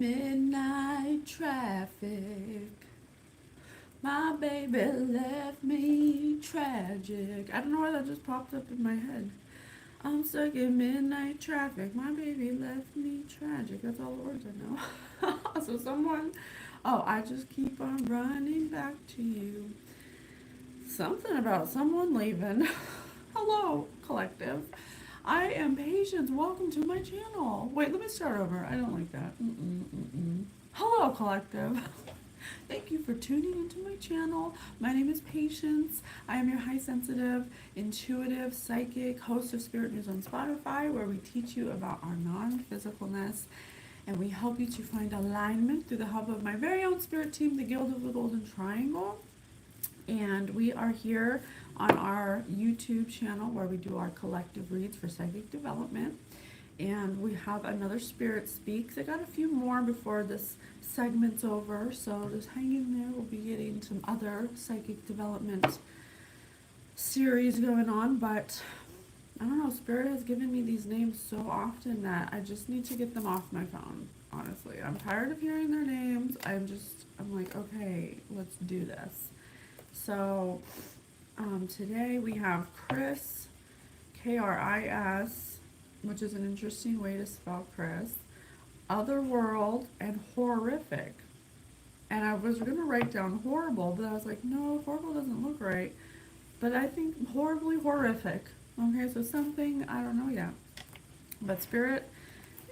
Midnight traffic. My baby left me tragic. I don't know why that just popped up in my head. I'm stuck in midnight traffic. My baby left me tragic. That's all the words I know. So someone, oh, I just keep on running back to you. Something about someone leaving. Hello, collective. I am Patience. Welcome to my channel. Wait, let me start over. I don't like that. Hello, collective. Thank you for tuning into my channel. My name is Patience. I am your high sensitive, intuitive, psychic host of Spirit News on Spotify, where we teach you about our non-physicalness and we help you to find alignment through the help of my very own spirit team, the Guild of the Golden Triangle. And we are here on our YouTube channel where we do our collective reads for psychic development. And we have another Spirit Speaks. I got a few more before this segment's over, so just hang in there. We'll be getting some other psychic development series going on, but I don't know, Spirit has given me these names so often that I just need to get them off my phone, honestly. I'm tired of hearing their names. I'm like, okay, let's do this. So today we have Kris, Kris, which is an interesting way to spell Kris, Otherworld, and Horrific. And I was going to write down horrible, but I was like, no, horrible doesn't look right. But I think horribly horrific. Okay, so something, I don't know yet. But Spirit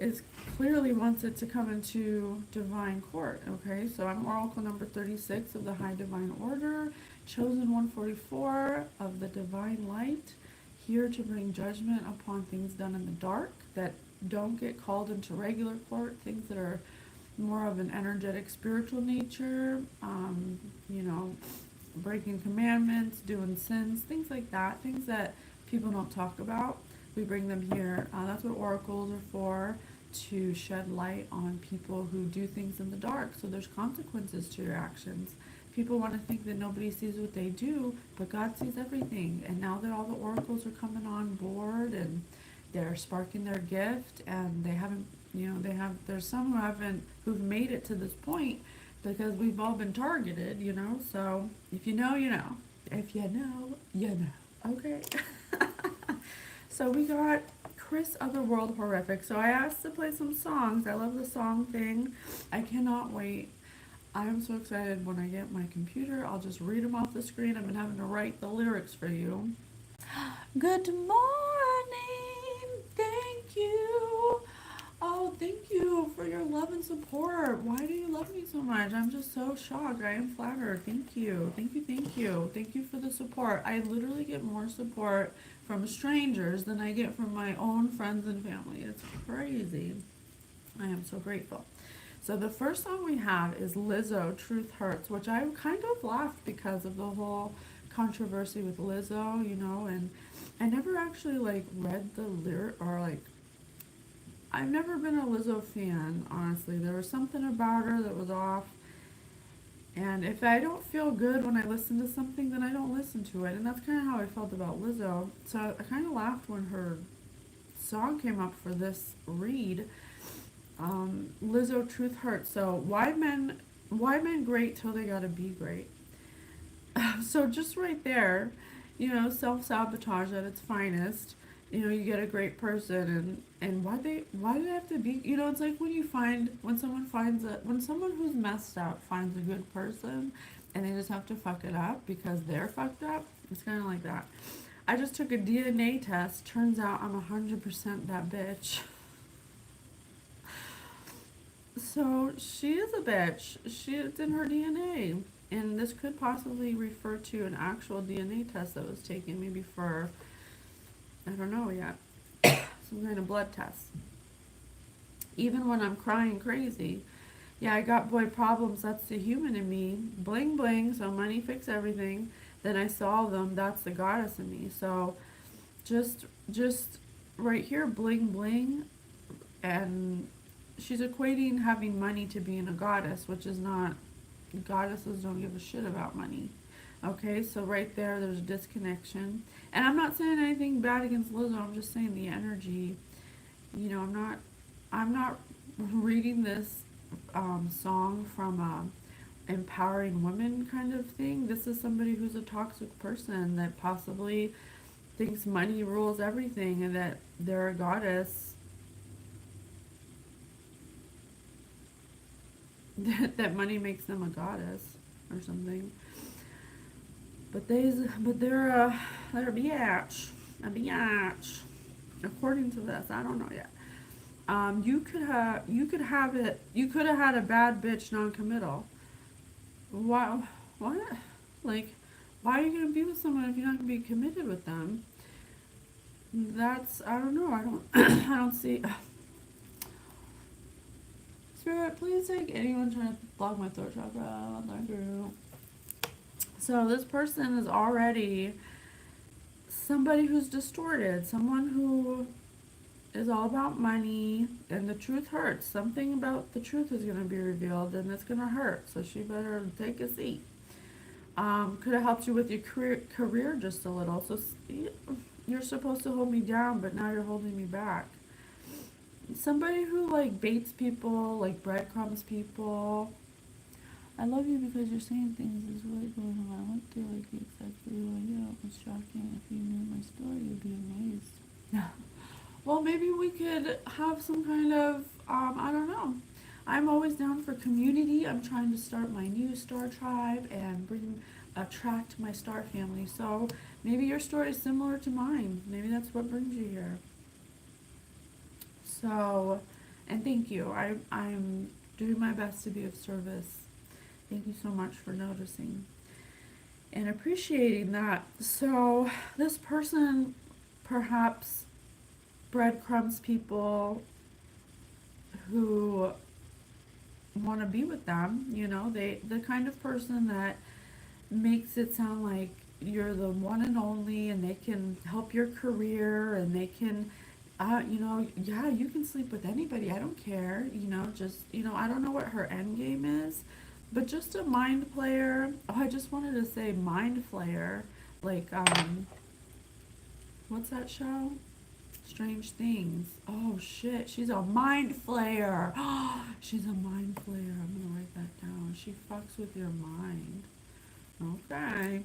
is clearly wants it to come into divine court. Okay, so I'm Oracle number 36 of the High Divine Order, chosen 144 of the Divine Light, here to bring judgment upon things done in the dark that don't get called into regular court, things that are more of an energetic spiritual nature, breaking commandments, doing sins, things like that, things that people don't talk about. We bring them here. That's what oracles are for, to shed light on people who do things in the dark. So there's consequences to your actions. People want to think that nobody sees what they do, but God sees everything. And now that all the oracles are coming on board and they're sparking their gift, and they haven't, there's some who've made it to this point because we've all been targeted, So if you know, you know. If you know, you know. Okay. So we got Kris, Otherworld, Horrific. So I asked to play some songs. I love the song thing. I cannot wait. I'm so excited when I get my computer. I'll just read them off the screen. I've been having to write the lyrics for you. Good morning. Thank you. Oh, thank you for your love and support. Why do you love me so much? I'm just so shocked. I am flattered. Thank you. Thank you. Thank you. Thank you for the support. I literally get more support from strangers than I get from my own friends and family. It's crazy. I am so grateful. So the first song we have is Lizzo, Truth Hurts, which I kind of laughed because of the whole controversy with Lizzo, and I never actually read the lyric, or I've never been a Lizzo fan, honestly. There was something about her that was off. And if I don't feel good when I listen to something, then I don't listen to it. And that's kind of how I felt about Lizzo. So I kind of laughed when her song came up for this read. Lizzo, Truth Hurts. So why men great till they gotta be great? So just right there, self-sabotage at its finest. You get a great person, and why do they have to be, it's like when someone who's messed up finds a good person and they just have to fuck it up because they're fucked up. It's kind of like that. I just took a DNA test. Turns out I'm 100% that bitch. So she is a bitch. It's in her DNA. And this could possibly refer to an actual DNA test that was taken, maybe for, I don't know yet, some kind of blood test. Even when I'm crying crazy, yeah, I got boy problems, that's the human in me. Bling bling, so money fix everything. Then I solve them, that's the goddess in me. So just right here, bling bling, and she's equating having money to being a goddess, which is not. Goddesses don't give a shit about money. Okay, so right there's a disconnection. And I'm not saying anything bad against Lizzo, I'm just saying the energy, I'm not reading this song from empowering women kind of thing. This is somebody who's a toxic person that possibly thinks money rules everything and that they're a goddess. That money makes them a goddess or something. They're a biatch. According to this, I don't know yet. You could have it. You could have had a bad bitch non-committal. Why? What? Like, why are you gonna be with someone if you're not gonna be committed with them? That's, I don't know. I don't I don't see. Spirit, please take anyone trying to block my throat chakra. Thank you. So this person is already somebody who's distorted, someone who is all about money, and the truth hurts. Something about the truth is going to be revealed, and it's going to hurt. So she better take a seat. Could have helped you with your career just a little. So you're supposed to hold me down, but now you're holding me back. Somebody who like baits people, like breadcrumbs people. I love you because you're saying things is really going on. I went through like exactly what it was shocking. If you knew my story, you'd be amazed. Yeah. Well, maybe we could have some kind of, I don't know. I'm always down for community. I'm trying to start my new star tribe and attract my star family. So maybe your story is similar to mine. Maybe that's what brings you here. So, and thank you. I'm doing my best to be of service. Thank you so much for noticing and appreciating that. So this person perhaps breadcrumbs people who want to be with them. You know, the kind of person that makes it sound like you're the one and only, and they can help your career, and they can you know, yeah, you can sleep with anybody. I don't care. You know, just, you know, I don't know what her end game is, but just a mind player. Oh, I just wanted to say mind flayer. Like, what's that show? Strange Things. Oh shit, she's a mind flayer. She's a mind flayer. I'm gonna write that down. She fucks with your mind. Okay.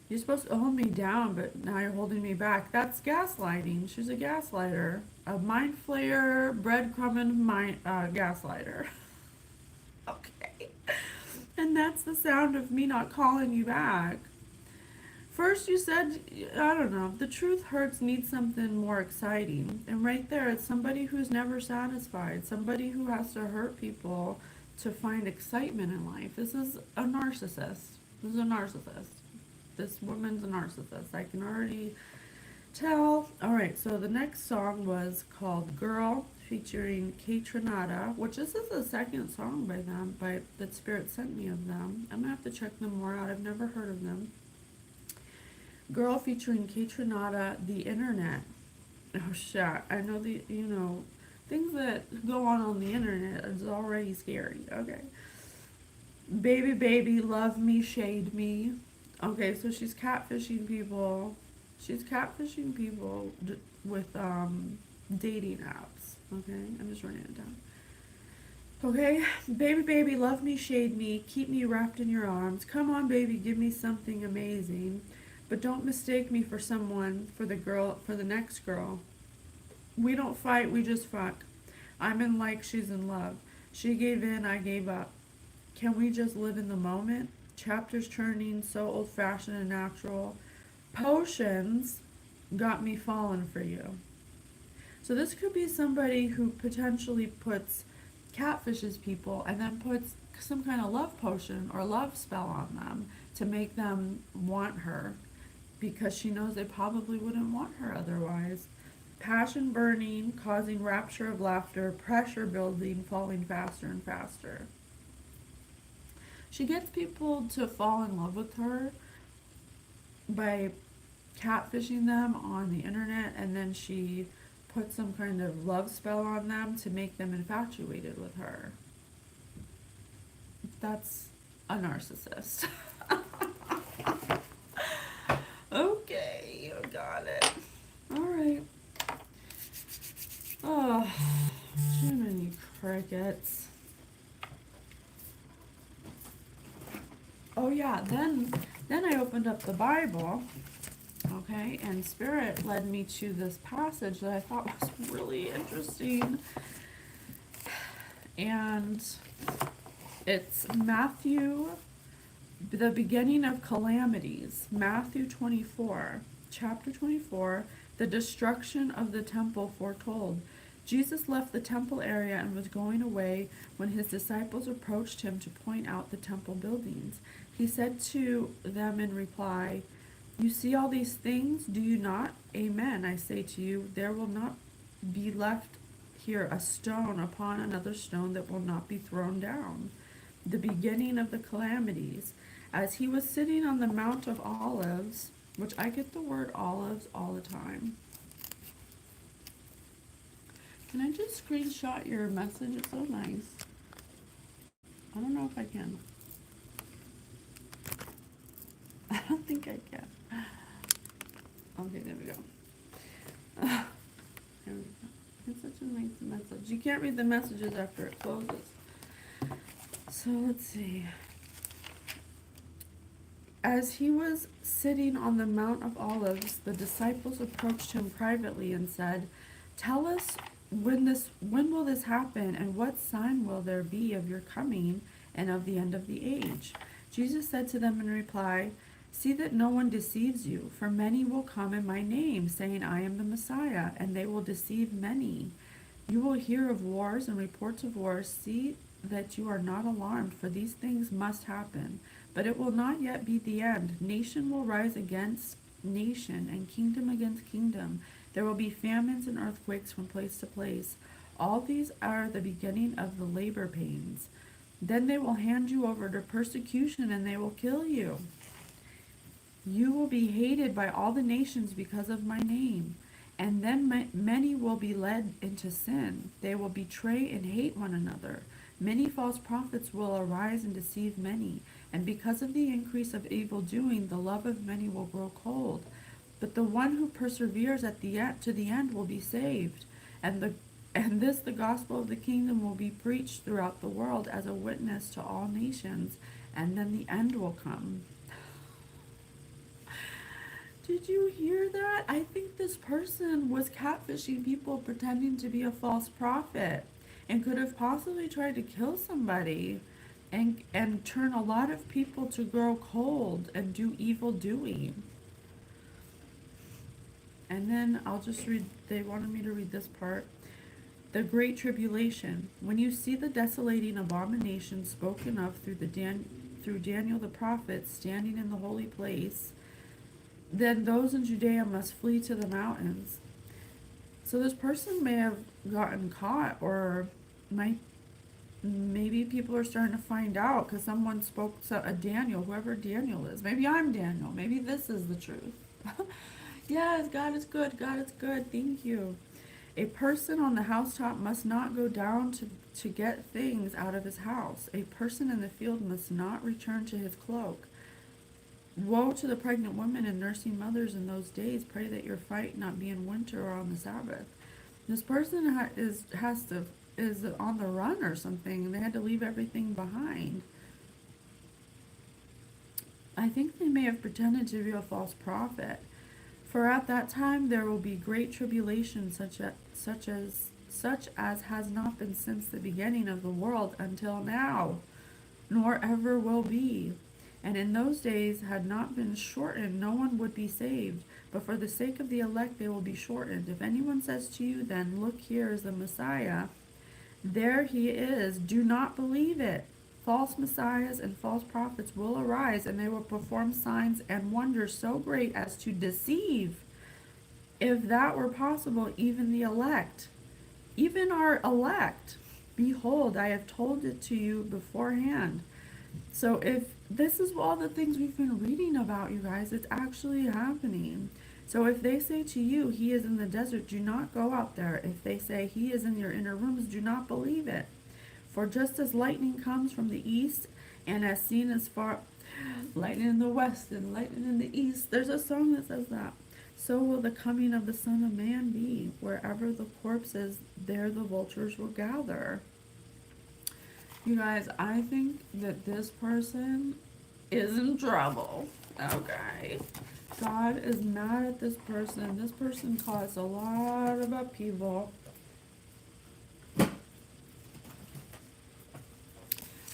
You're supposed to hold me down, but now you're holding me back. That's gaslighting. She's a gaslighter. A mind flayer, breadcrumbing gaslighter. Okay. And that's the sound of me not calling you back. First you said, I don't know, the truth hurts needs something more exciting. And right there, it's somebody who's never satisfied. Somebody who has to hurt people to find excitement in life. This is a narcissist. This is a narcissist. This woman's a narcissist. I can already tell. Alright, so the next song was called Girl, featuring Kaytranada, which this is the second song by them, that Spirit sent me of them. I'm going to have to check them more out. I've never heard of them. Girl featuring Kaytranada, The Internet. Oh shit, I know things that go on the internet is already scary. Okay. Baby, baby, love me, shade me. Okay, so she's catfishing people. She's catfishing people with dating apps. Okay, I'm just writing it down. Okay, baby, baby, love me, shade me, keep me wrapped in your arms. Come on, baby, give me something amazing. But don't mistake me for someone, for the next girl. We don't fight, we just fuck. I'm in like she's in love. She gave in, I gave up. Can we just live in the moment? Chapters turning, so old-fashioned and natural. Potions got me falling for you. So this could be somebody who potentially catfishes people and then puts some kind of love potion or love spell on them to make them want her, because she knows they probably wouldn't want her otherwise. Passion burning, causing rapture of laughter, pressure building, falling faster and faster. She gets people to fall in love with her by catfishing them on the internet, and then she puts some kind of love spell on them to make them infatuated with her. That's a narcissist. Okay, you got it. Alright. Oh, too many crickets. yeah, then I opened up the Bible, okay, and Spirit led me to this passage that I thought was really interesting. And it's Matthew, the beginning of calamities, Matthew 24, chapter 24, the destruction of the temple foretold. Jesus left the temple area and was going away when his disciples approached him to point out the temple buildings. He said to them in reply, "You see all these things, do you not? Amen, I say to you, there will not be left here a stone upon another stone that will not be thrown down." The beginning of the calamities. As he was sitting on the Mount of Olives, which I get the word olives all the time. Can I just screenshot your message? It's so nice. I don't know if I can. I don't think I can. Okay, there we go. There we go. It's such a nice message. You can't read the messages after it closes. So let's see. As he was sitting on the Mount of Olives, the disciples approached him privately and said, "Tell us when will this happen, and what sign will there be of your coming and of the end of the age?" Jesus said to them in reply, "See that no one deceives you, for many will come in my name, saying, 'I am the Messiah,' and they will deceive many. You will hear of wars and reports of wars. See that you are not alarmed, for these things must happen, but it will not yet be the end. Nation will rise against nation, and kingdom against kingdom. There will be famines and earthquakes from place to place. All these are the beginning of the labor pains. Then they will hand you over to persecution, and they will kill you. You will be hated by all the nations because of my name. And then many will be led into sin. They will betray and hate one another. Many false prophets will arise and deceive many. And because of the increase of evil doing, the love of many will grow cold. But the one who perseveres to the end will be saved. And the gospel of the kingdom will be preached throughout the world as a witness to all nations. And then the end will come." Did you hear that? I think this person was catfishing people, pretending to be a false prophet, and could have possibly tried to kill somebody and turn a lot of people to grow cold and do evil doing. And then I'll just read, they wanted me to read this part. The Great Tribulation. When you see the desolating abomination spoken of through Daniel the prophet standing in the holy place, then those in Judea must flee to the mountains. So this person may have gotten caught, or maybe people are starting to find out because someone spoke to a Daniel, whoever Daniel is. Maybe I'm Daniel. Maybe this is the truth. Yes, God is good. God is good. Thank you. A person on the housetop must not go down to get things out of his house. A person in the field must not return to his cloak. Woe to the pregnant women and nursing mothers in those days. Pray that your fight not be in winter or on the Sabbath. This person is on the run or something, and they had to leave everything behind. I think they may have pretended to be a false prophet. For at that time there will be great tribulation, such as has not been since the beginning of the world until now, nor ever will be. And in those days had not been shortened, no one would be saved. But for the sake of the elect they will be shortened. If anyone says to you then, "Look, here is the Messiah," there he is, do not believe it. False messiahs and false prophets will arise, and they will perform signs and wonders so great as to deceive, if that were possible, even the elect. Even our elect. Behold, I have told it to you beforehand. So if this is all the things we've been reading about, you guys, it's actually happening. So if they say to you, "He is in the desert," do not go out there. If they say, "He is in your inner rooms," do not believe it. For just as lightning comes from the east, and as seen as far, lightning in the west and lightning in the east, there's a song that says that, so will the coming of the Son of Man be. Wherever the corpse is, there the vultures will gather. You guys, I think that this person is in trouble. Okay. God is mad at this person. This person caused a lot of upheaval.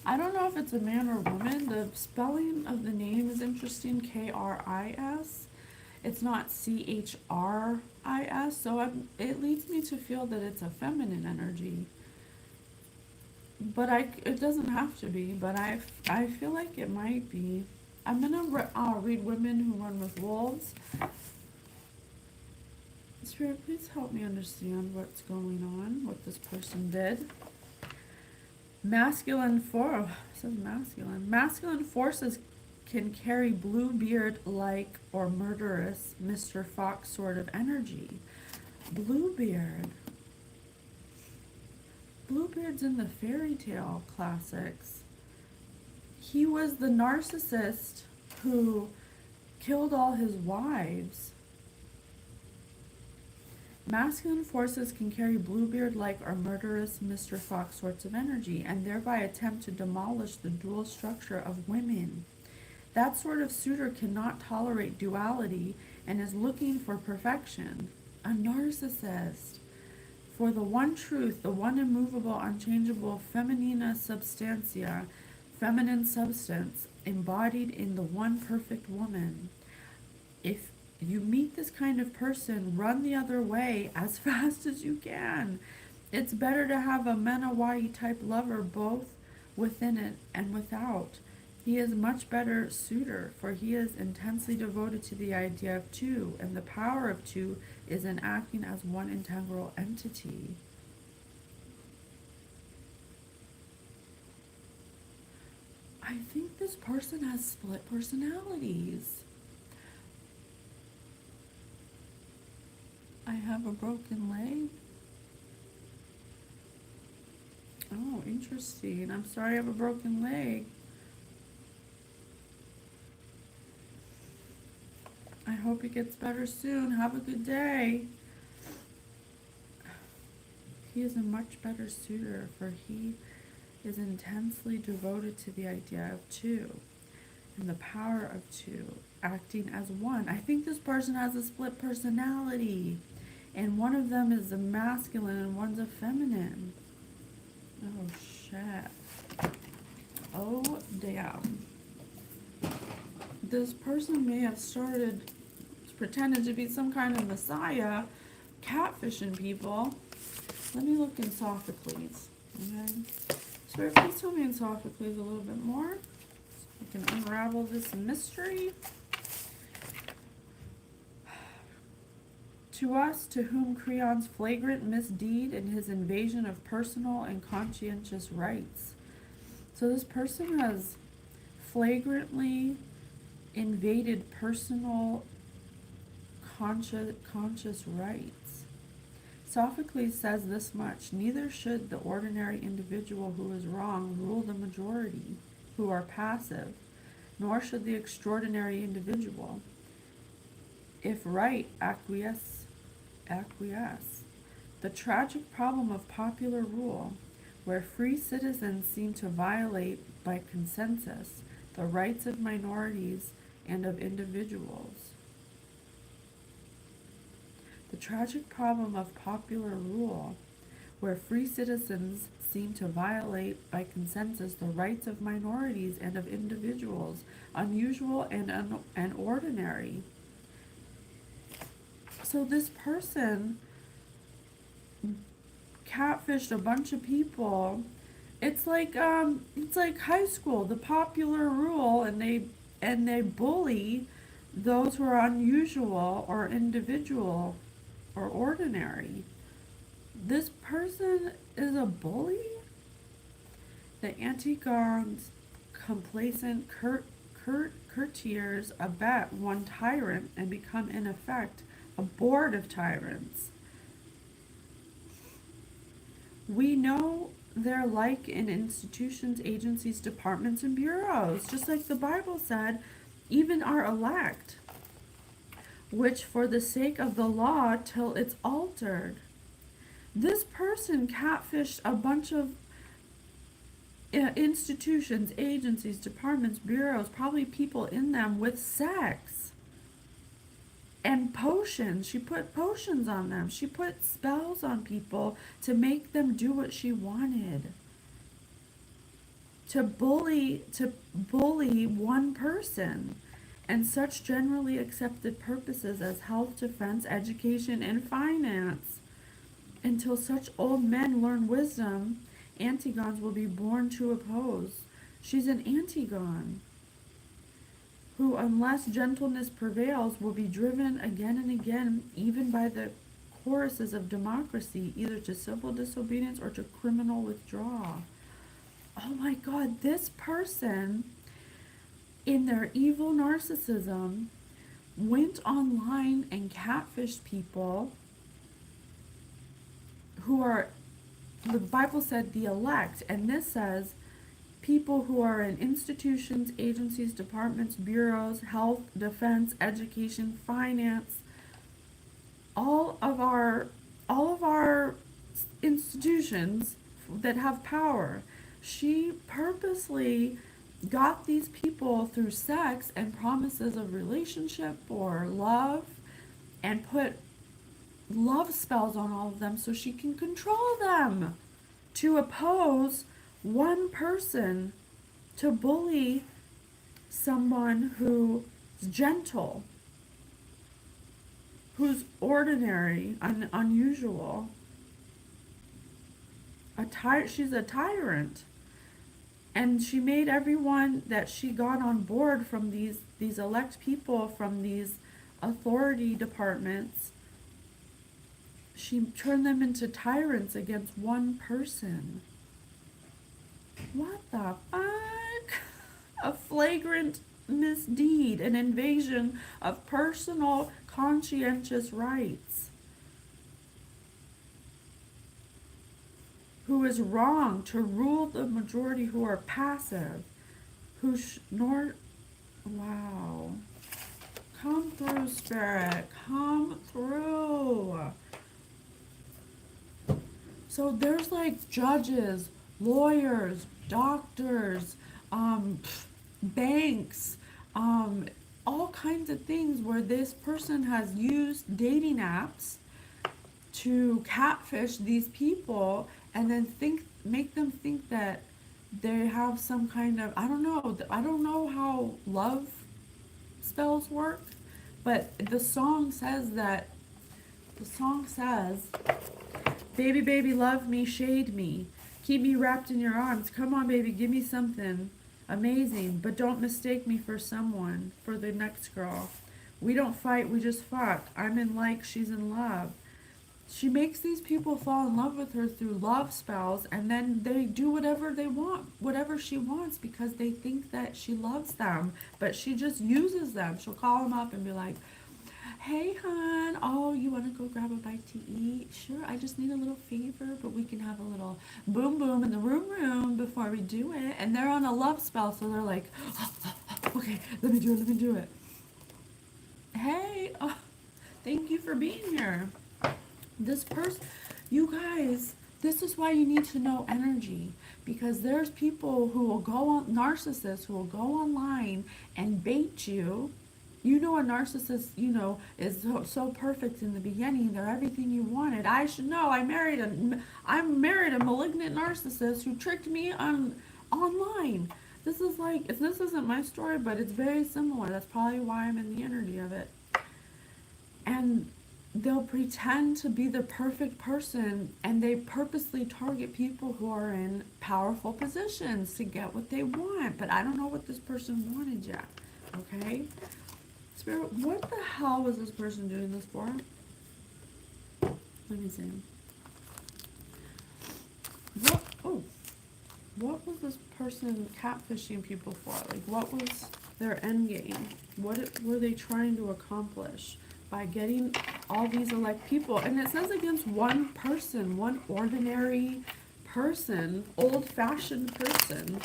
I don't know if it's a man or woman. The spelling of the name is interesting. Kris. It's not Chris. So it leads me to feel that it's a feminine energy. But it doesn't have to be. But I feel like it might be. I'm gonna read Women Who Run with Wolves. Spirit, please help me understand what's going on, what this person did. Masculine forces can carry Bluebeard-like or murderous Mr. Fox sort of energy. Bluebeard's in the fairy tale classics. He was the narcissist who killed all his wives. Masculine forces can carry Bluebeard-like or murderous Mr. Fox sorts of energy and thereby attempt to demolish the dual structure of women. That sort of suitor cannot tolerate duality and is looking for perfection. A narcissist. For the one truth, the one immovable, unchangeable feminina substantia, feminine substance, embodied in the one perfect woman. If you meet this kind of person, run the other way as fast as you can. It's better to have a Menawai type lover both within it and without. He is much better suitor, for he is intensely devoted to the idea of two, and the power of two is in acting as one integral entity. I think this person has split personalities. I have a broken leg. Oh, interesting. I'm sorry I have a broken leg. I hope it gets better soon. Have a good day. He is a much better suitor, for he is intensely devoted to the idea of two and the power of two, acting as one. I think this person has a split personality, and one of them is a masculine and one's a feminine. Oh, shit. Oh, damn. This person may have started pretending to be some kind of messiah, catfishing people. Let me look in Sophocles. Okay. So please tell me in Sophocles a little bit more, so we can unravel this mystery. To us, to whom Creon's flagrant misdeed and his invasion of personal and conscientious rights. So this person has flagrantly invaded personal conscious rights. Sophocles says this much: neither should the ordinary individual who is wrong rule the majority, who are passive, nor should the extraordinary individual, if right, acquiesce. The tragic problem of popular rule, where free citizens seem to violate by consensus the rights of minorities and of individuals. The tragic problem of popular rule, where free citizens seem to violate by consensus the rights of minorities and of individuals, unusual and ordinary. So this person catfished a bunch of people. It's like high school, the popular rule, and they bully those who are unusual or individual or ordinary. This person is a bully. The Antigone's complacent courtiers abet one tyrant and become in effect a board of tyrants. We know they're like in institutions, agencies, departments, and bureaus, just like the Bible said, even our elect, which for the sake of the law till it's altered. This person catfished a bunch of institutions, agencies, departments, bureaus, probably people in them with sex and potions. She put potions on them. She put spells on people to make them do what she wanted. To bully one person. And such generally accepted purposes as health, defense, education, and finance. Until such old men learn wisdom, Antigons will be born to oppose. She's an Antigone, who, unless gentleness prevails, will be driven again and again, even by the choruses of democracy, either to civil disobedience or to criminal withdrawal. Oh my God, this person, in their evil narcissism, went online and catfished people who are, the Bible said, the elect, and this says people who are in institutions, agencies, departments, bureaus, health, defense, education, finance, all of our institutions that have power. She purposely got these people through sex and promises of relationship or love, and put love spells on all of them so she can control them, to oppose one person, to bully someone who's gentle, who's ordinary, unusual. She's a tyrant. And she made everyone that she got on board from these elect people, from these authority departments, she turned them into tyrants against one person. What the fuck? A flagrant misdeed, an invasion of personal conscientious rights. Who is wrong to rule the majority who are passive, wow. Come through, Spirit, come through. So there's like judges, lawyers, doctors, banks, all kinds of things where this person has used dating apps to catfish these people, and then make them think that they have some kind of, I don't know how love spells work, but the song says, baby, baby, love me, shade me, keep me wrapped in your arms, come on baby, give me something amazing, but don't mistake me for the next girl. We don't fight, we just fuck. I'm in like, she's in love. She makes these people fall in love with her through love spells, and then they do whatever they want, whatever she wants, because they think that she loves them, but she just uses them. She'll call them up and be like, hey hon, oh, you want to go grab a bite to eat? Sure, I just need a little favor, but we can have a little boom boom in the room before we do it. And they're on a love spell, so they're like, okay, let me do it. Hey, thank you for being here. This person, you guys, this is why you need to know energy, because there's people who will go on, narcissists who will go online and bait you. You know, a narcissist, is so perfect in the beginning. They're everything you wanted. I should know. I married a malignant narcissist who tricked me online. This isn't my story, but it's very similar. That's probably why I'm in the energy of it. And they'll pretend to be the perfect person, and they purposely target people who are in powerful positions to get what they want. But I don't know what this person wanted yet. Okay? Spirit, what the hell was this person doing this for? Let me see. What was this person catfishing people for? Like, what was their end game? What were they trying to accomplish by getting all these elect people? And it says against one person, one ordinary person, old-fashioned person.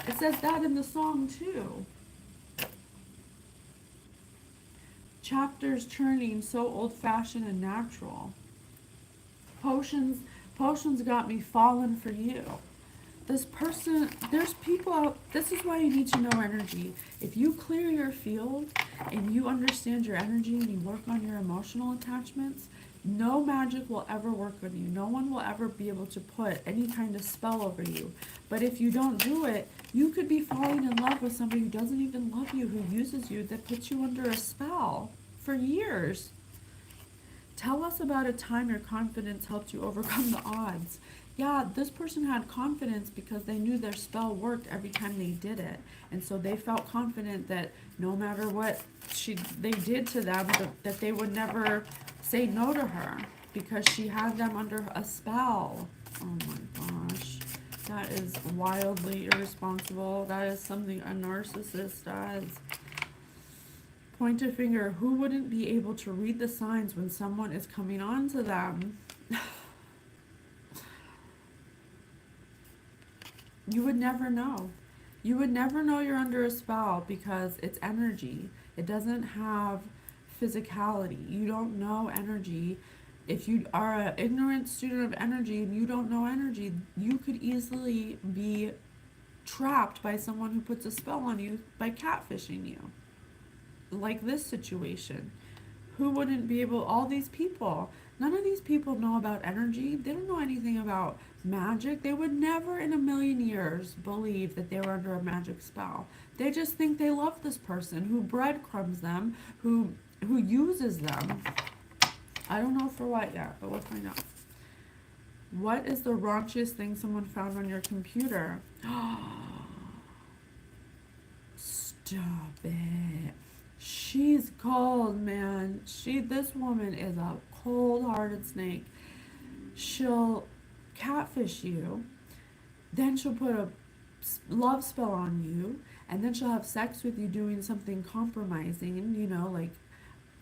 It says that in the song too. Chapters turning so old-fashioned and natural. Potions got me falling for you. This person, there's people out, this is why you need to know energy. If you clear your field and you understand your energy and you work on your emotional attachments, no magic will ever work on you. No one will ever be able to put any kind of spell over you. But if you don't do it, you could be falling in love with somebody who doesn't even love you, who uses you, that puts you under a spell for years. Tell us about a time your confidence helped you overcome the odds. Yeah, this person had confidence because they knew their spell worked every time they did it. And so they felt confident that no matter what they did to them, that they would never say no to her because she had them under a spell. Oh my gosh. That is wildly irresponsible. That is something a narcissist does. Point a finger. Who wouldn't be able to read the signs when someone is coming on to them? You would never know. You would never know you're under a spell because it's energy. It doesn't have physicality. You don't know energy. If you are an ignorant student of energy and you don't know energy, you could easily be trapped by someone who puts a spell on you by catfishing you. Like this situation. Who wouldn't be able, all these people, none of these people know about energy. They don't know anything about magic. They would never in a million years believe that they were under a magic spell. They just think they love this person who breadcrumbs them, who uses them. I don't know for what yet, but we'll find out. What is the raunchiest thing someone found on your computer? Stop it. She's cold, man. This woman is a cold-hearted snake. She'll catfish you, then she'll put a love spell on you, and then she'll have sex with you doing something compromising, like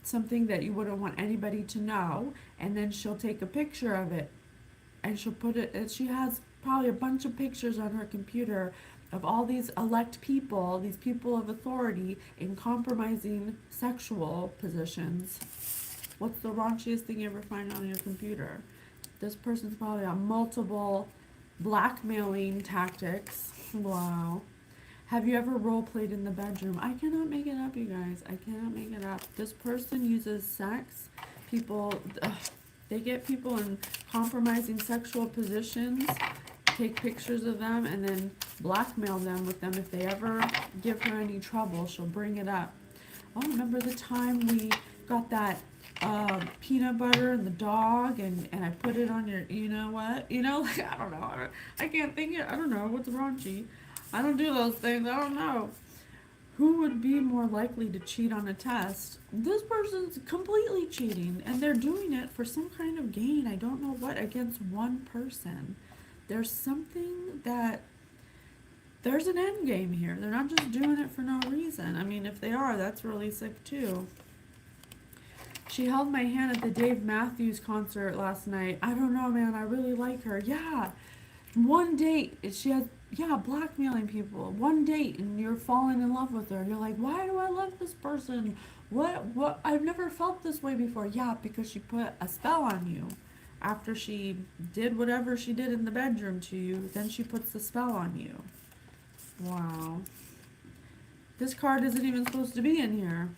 something that you wouldn't want anybody to know, and then she'll take a picture of it, and she'll put it, and she has probably a bunch of pictures on her computer of all these elect people, these people of authority, in compromising sexual positions. What's the raunchiest thing you ever find on your computer? This person's probably on multiple blackmailing tactics. Wow. Have you ever role played in the bedroom? I cannot make it up, you guys. I cannot make it up. This person uses sex. They get people in compromising sexual positions, take pictures of them, and then blackmail them with them. If they ever give her any trouble, she'll bring it up. Oh, remember the time we got that peanut butter and the dog, and I put it on your, I don't know. I can't think it. I don't know. What's raunchy? I don't do those things. I don't know. Who would be more likely to cheat on a test? This person's completely cheating, and they're doing it for some kind of gain. I don't know what, against one person. There's something there's an end game here. They're not just doing it for no reason. I mean, if they are, that's really sick too. She held my hand at the Dave Matthews concert last night. I don't know, man. I really like her. Yeah. One date. Blackmailing people. One date and you're falling in love with her. You're like, why do I love this person? What? I've never felt this way before. Yeah, because she put a spell on you. After she did whatever she did in the bedroom to you, then she puts the spell on you. Wow. This card isn't even supposed to be in here.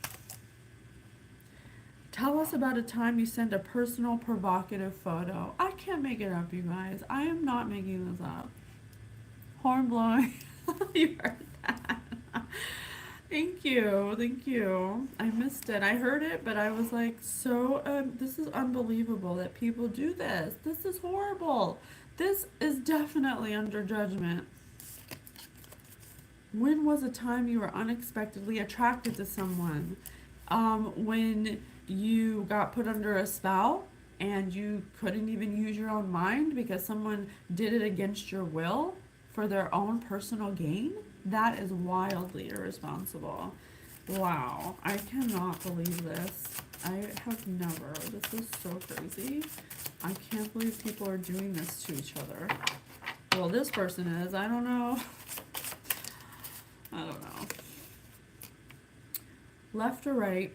Tell us about a time you sent a personal, provocative photo. I can't make it up, you guys. I am not making this up. Horn blowing. You heard that. Thank you. I missed it. I heard it, but I was like, this is unbelievable that people do this. This is horrible. This is definitely under judgment. When was a time you were unexpectedly attracted to someone? When you got put under a spell and you couldn't even use your own mind because someone did it against your will for their own personal gain? That is wildly irresponsible. Wow, I cannot believe this. I have never. This is so crazy. I can't believe people are doing this to each other. Well, this person is. I don't know. Left or right?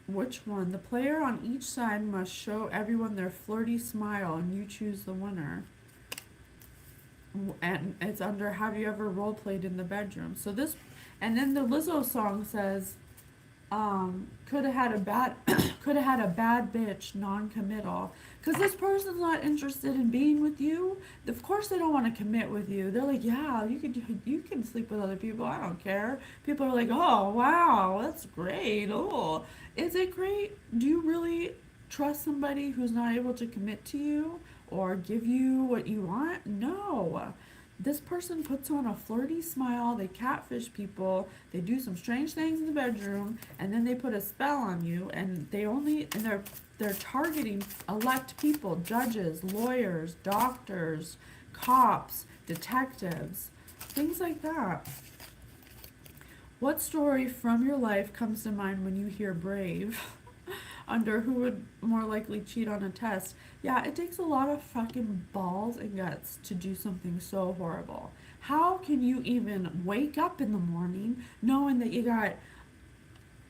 Which one? The player on each side must show everyone their flirty smile and you choose the winner. and it's under have you ever role played in the bedroom. So this, and then the Lizzo song says, could have had a bad could have had a bad bitch non-committal, because this person's not interested in being with you. Of course they don't want to commit with you. They're like, yeah, you can sleep with other people, I don't care. People are like, oh wow, that's great. Oh, is it great? Do you really trust somebody who's not able to commit to you or give you what you want? No. This person puts on a flirty smile, they catfish people, they do some strange things in the bedroom, and then they put a spell on you, and they're targeting elect people, judges, lawyers, doctors, cops, detectives, things like that. What story from your life comes to mind when you hear brave? Under who would more likely cheat on a test? Yeah, it takes a lot of fucking balls and guts to do something so horrible. How can you even wake up in the morning knowing that you got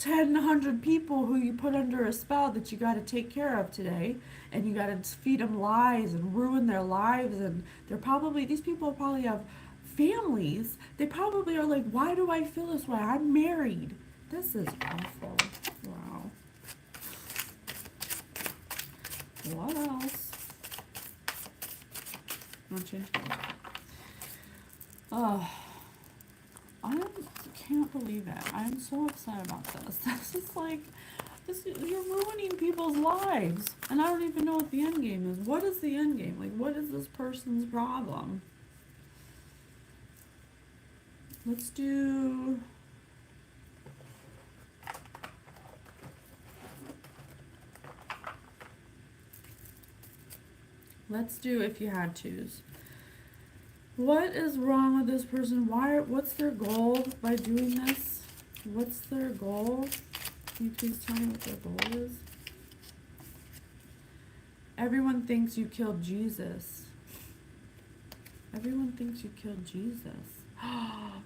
1,000 people who you put under a spell that you got to take care of today, and you got to feed them lies and ruin their lives, and these people probably have families. They probably are like, why do I feel this way? I'm married. This is awful. Wow. What else? Want to change colors? Oh, I can't believe it. I'm so upset about this. This is like, you're ruining people's lives, and I don't even know what the end game is. What is the end game? Like, what is this person's problem? Let's do. Let's do if you had to's. What is wrong with this person? What's their goal by doing this? What's their goal? Can you please tell me what their goal is? Everyone thinks you killed Jesus. Everyone thinks you killed Jesus.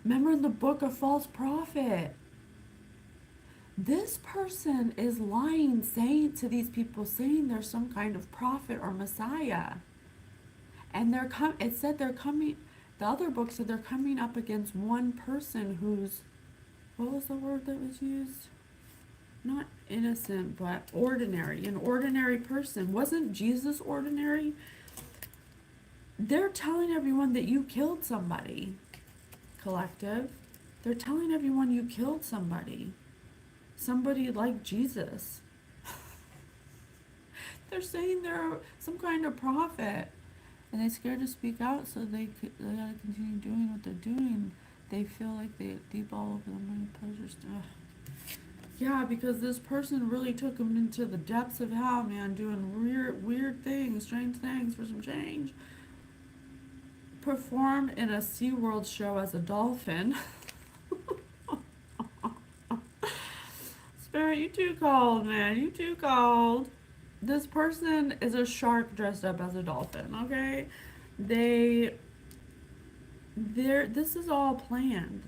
Remember in the book of false prophet? This person is lying, saying to these people, saying they're some kind of prophet or Messiah. And it said they're coming, the other book said they're coming up against one person who's, what was the word that was used? Not innocent, but ordinary. An ordinary person. Wasn't Jesus ordinary? They're telling everyone that you killed somebody, collective. They're telling everyone you killed somebody. Somebody like Jesus. They're saying they're some kind of prophet, and they're scared to speak out, so they gotta continue doing what they're doing. They feel like they deep all over the money pleasure stuff. Yeah, because this person really took them into the depths of hell, man, doing weird things, strange things for some change. Performed in a SeaWorld show as a dolphin. Spirit, you too cold, man. You too cold. This person is a shark dressed up as a dolphin, okay? This is all planned.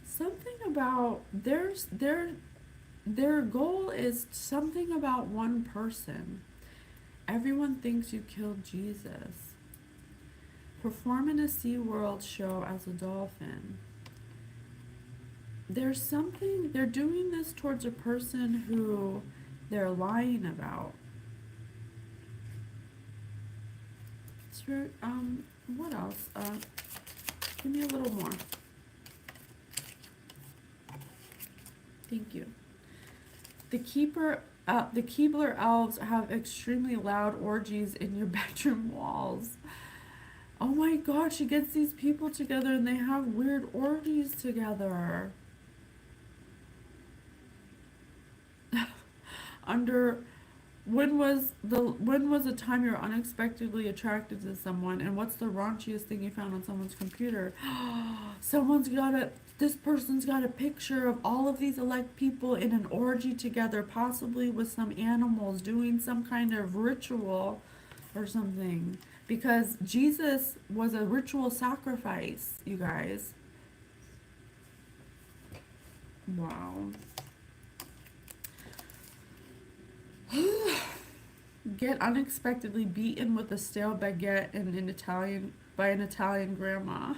Something about their goal is something about one person. Everyone thinks you killed Jesus. Perform in a SeaWorld show as a dolphin. There's something, they're doing this towards a person who they're lying about. Spirit, what else? Give me a little more. Thank you. The Keebler elves have extremely loud orgies in your bedroom walls. Oh my god, she gets these people together and they have weird orgies together. Under when was a time you're unexpectedly attracted to someone, and what's the raunchiest thing you found on someone's computer? This person's got a picture of all of these elect people in an orgy together, possibly with some animals, doing some kind of ritual or something. Because Jesus was a ritual sacrifice, you guys. Wow. Get unexpectedly beaten with a stale baguette in an Italian by an Italian grandma.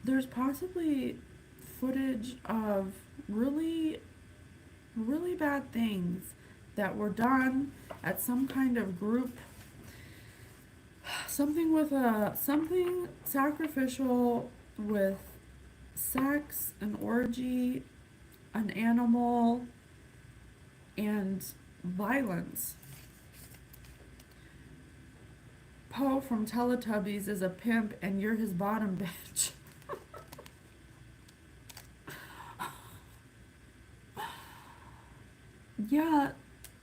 There's possibly footage of really, really bad things that were done at some kind of group, something sacrificial with sex, an orgy, an animal, and violence. Poe from Teletubbies is a pimp and you're his bottom bitch. Yeah,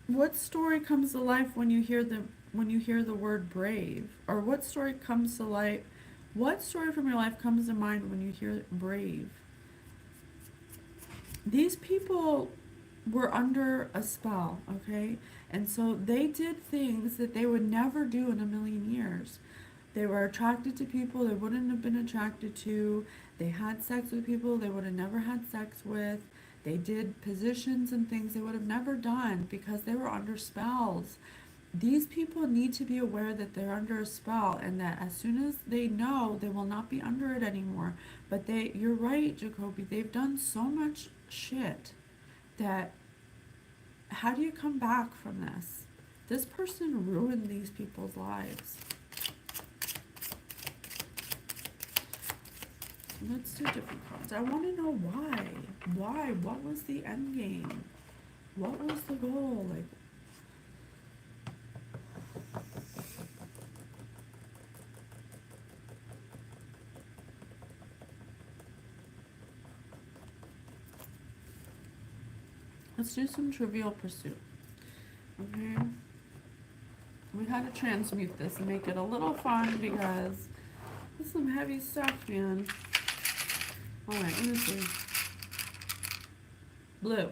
what story comes to life when you hear the word brave? Or what story comes to life? What story from your life comes to mind when you hear brave? These people were under a spell, okay? And so they did things that they would never do in a million years. They were attracted to people they wouldn't have been attracted to. They had sex with people they would have never had sex with. They did positions and things they would have never done because they were under spells. These people need to be aware that they're under a spell and that as soon as they know, they will not be under it anymore. But you're right, Jacoby, they've done so much shit that how do you come back from this? This person ruined these people's lives. Let's do different cards. I want to know why. Why? What was the end game? What was the goal? Like, let's do some Trivial Pursuit. Okay. We had to transmute this and make it a little fun because this is some heavy stuff, man. Alright, let me see. Blue.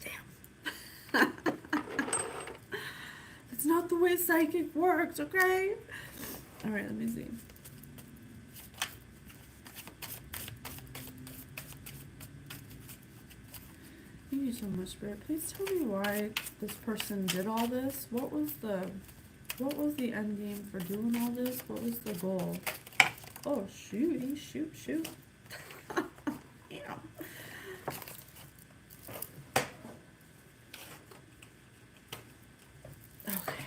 Damn. That's not the way psychic works, okay? Alright, let me see. Thank you so much, Spirit. Please tell me why this person did all this. What was the end game for doing all this? What was the goal? Oh, shoot. Yeah. Okay.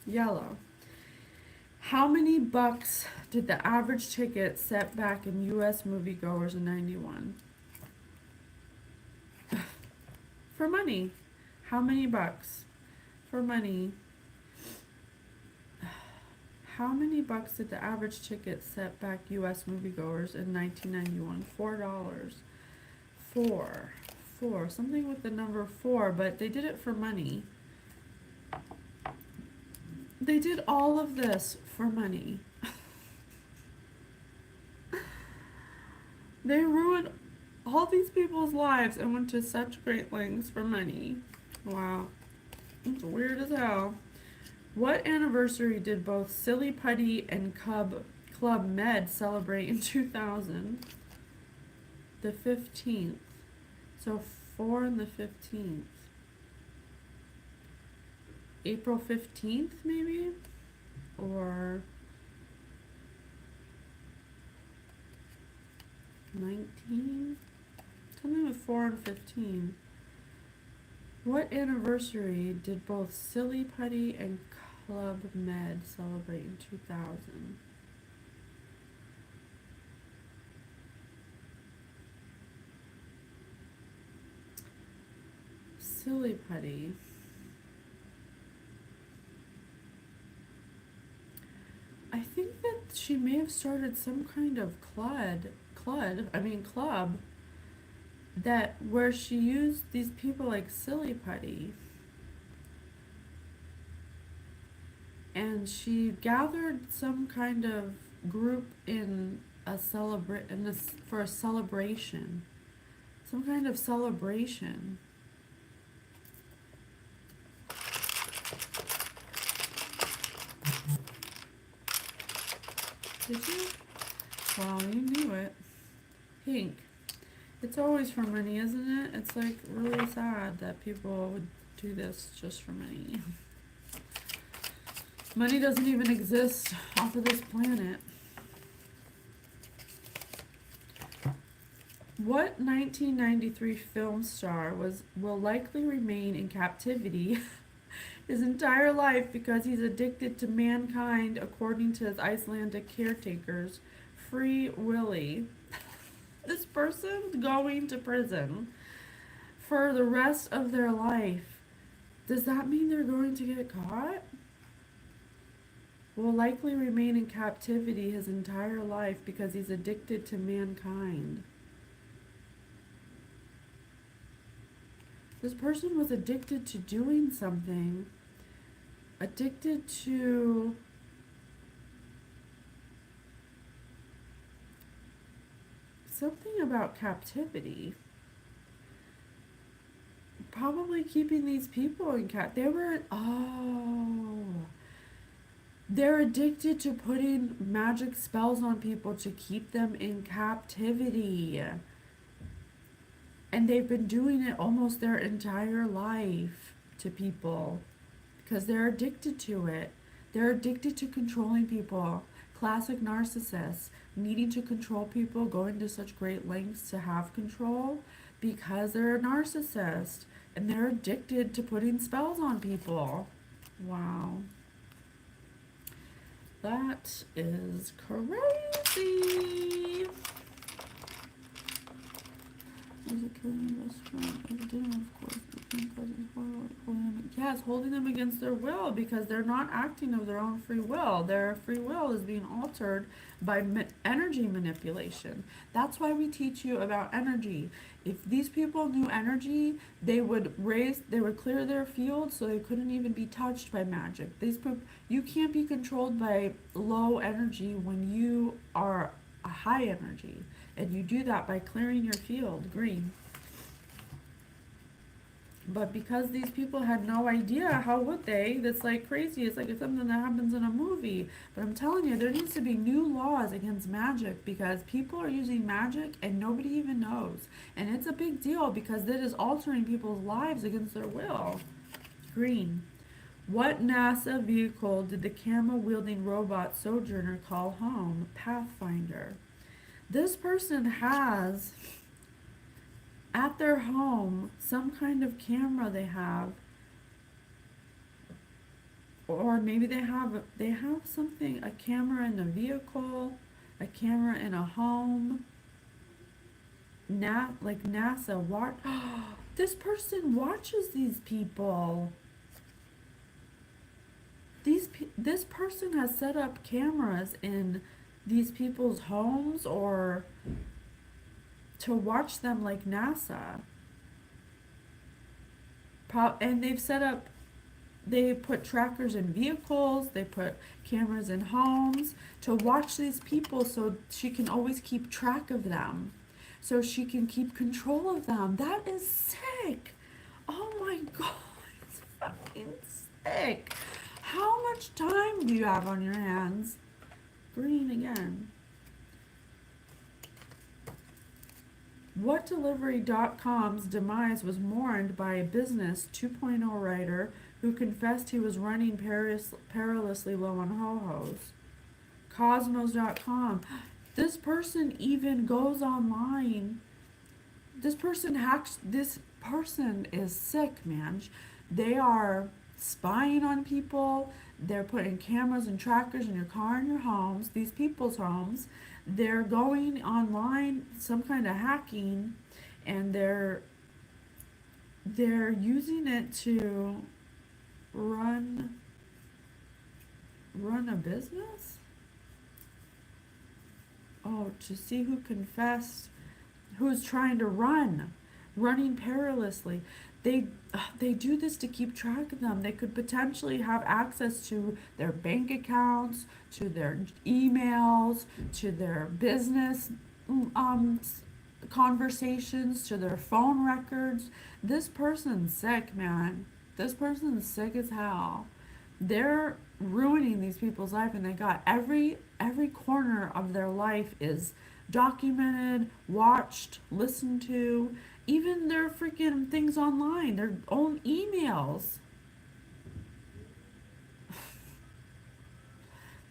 Yellow. How many bucks did the average ticket set back in U.S. moviegoers in 91? For money. How many bucks? For money. How many bucks did the average ticket set back U.S. moviegoers in 1991? $4. Four. Something with the number 4, but they did it for money. They did all of this for money. They ruined all these people's lives and went to such great lengths for money. Wow. It's weird as hell. What anniversary did both Silly Putty and Club Med celebrate in 2000? The 15th. So 4 and the 15th. April 15th, maybe? Or 19? Something with 4 and 15. What anniversary did both Silly Putty and Club Med celebrate in 2000? Silly Putty. I think that she may have started some kind of club that where she used these people like Silly Putty, and she gathered some kind of group in for a celebration, some kind of celebration. Did you? Well, you knew it. Pink. It's always for money, isn't it? It's like really sad that people would do this just for money. Money doesn't even exist off of this planet. What 1993 film star will likely remain in captivity his entire life because he's addicted to mankind, according to his Icelandic caretakers? Free Willy. This person's going to prison for the rest of their life. Does that mean they're going to get caught? Will likely remain in captivity his entire life because he's addicted to mankind. This person was addicted to doing something. Addicted to something about captivity. Probably keeping these people in they're addicted to putting magic spells on people to keep them in captivity. And they've been doing it almost their entire life to people because they're addicted to it. They're addicted to controlling people. Classic narcissists, needing to control people, going to such great lengths to have control because they're a narcissist and they're addicted to putting spells on people. Wow. That is crazy. Is it killing your best friend? At dinner, of course. Yes, holding them against their will because they're not acting of their own free will. Their free will is being altered by energy manipulation. That's why we teach you about energy. If these people knew energy, they would clear their field so they couldn't even be touched by magic. You can't be controlled by low energy when you are a high energy. And you do that by clearing your field, green. But because these people had no idea, how would they? That's like crazy. It's like it's something that happens in a movie. But I'm telling you, there needs to be new laws against magic because people are using magic and nobody even knows. And it's a big deal because it is altering people's lives against their will. Green. What NASA vehicle did the camera-wielding robot Sojourner call home? Pathfinder. This person has at their home some kind of camera they have, or maybe they have something, a camera in a vehicle, a camera in a home. Like NASA this person watches these people. This person has set up cameras in these people's homes or to watch them like NASA. And they put trackers in vehicles, they put cameras in homes to watch these people so she can always keep track of them, so she can keep control of them. That is sick. Oh my God, it's fucking sick. How much time do you have on your hands? Green again. WhatDelivery.com's demise was mourned by a Business 2.0 writer who confessed he was running perilously low on ho-hos. Cosmos.com. This person even goes online. This person is sick, man. They are spying on people. They're putting cameras and trackers in your car and your homes, these people's homes. They're going online, some kind of hacking, and they're using it to run a business? Oh, to see who confessed, who's trying to running perilously. They do this to keep track of them. They could potentially have access to their bank accounts, to their emails, to their business conversations, to their phone records. This person's sick, man. This person's sick as hell. They're ruining these people's life, and they got every corner of their life is documented, watched, listened to, even their freaking things online, their own emails.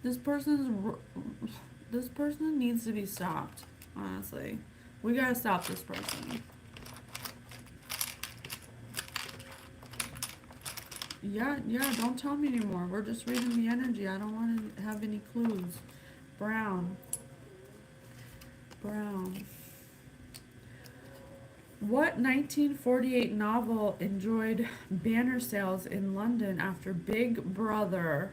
This person's this person needs to be stopped, honestly. We gotta stop this person. Yeah, don't tell me anymore. We're just reading the energy. I don't want to have any clues. Brown. What 1948 novel enjoyed banner sales in London after Big Brother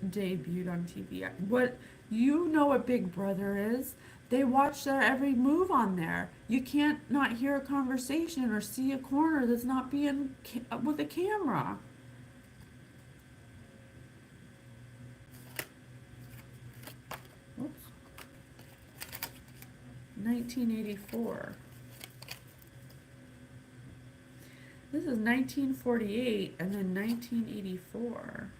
debuted on TV? What, you know what Big Brother is? They watch their every move on there. You can't not hear a conversation or see a corner that's not being with a camera. Whoops. 1984. This is 1948 and then 1984.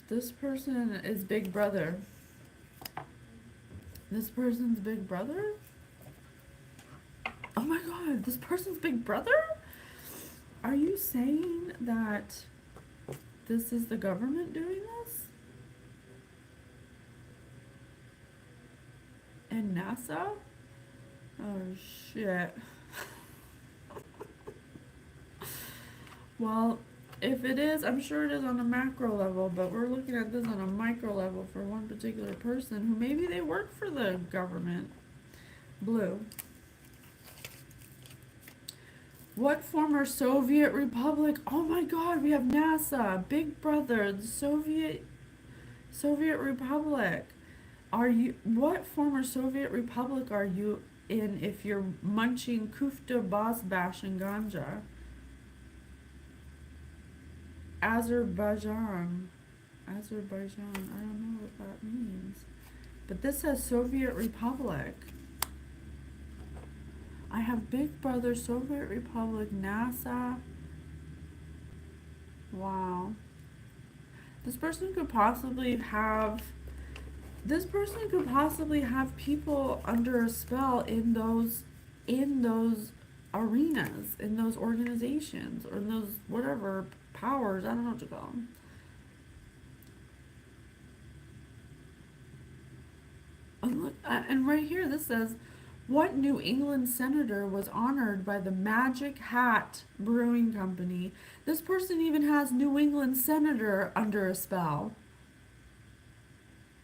This person is Big Brother. This person's Big Brother? Oh my god, this person's Big Brother? Are you saying that this is the government doing this? And NASA? Oh shit. Well, if it is, I'm sure it is on a macro level, but we're looking at this on a micro level for one particular person who maybe they work for the government. Blue. What former Soviet republic? Oh my god, we have NASA, Big Brother, the Soviet Republic. What former Soviet republic are you in if you're munching kufta, basbash, and ganja? Azerbaijan. I don't know what that means. But this says Soviet Republic. I have Big Brother, Soviet Republic, NASA. Wow. This person could possibly have people under a spell in those arenas, in those organizations, or in those whatever powers, I don't know what to call them. And look, and right here this says, what New England senator was honored by the Magic Hat Brewing Company? This person even has New England senator under a spell.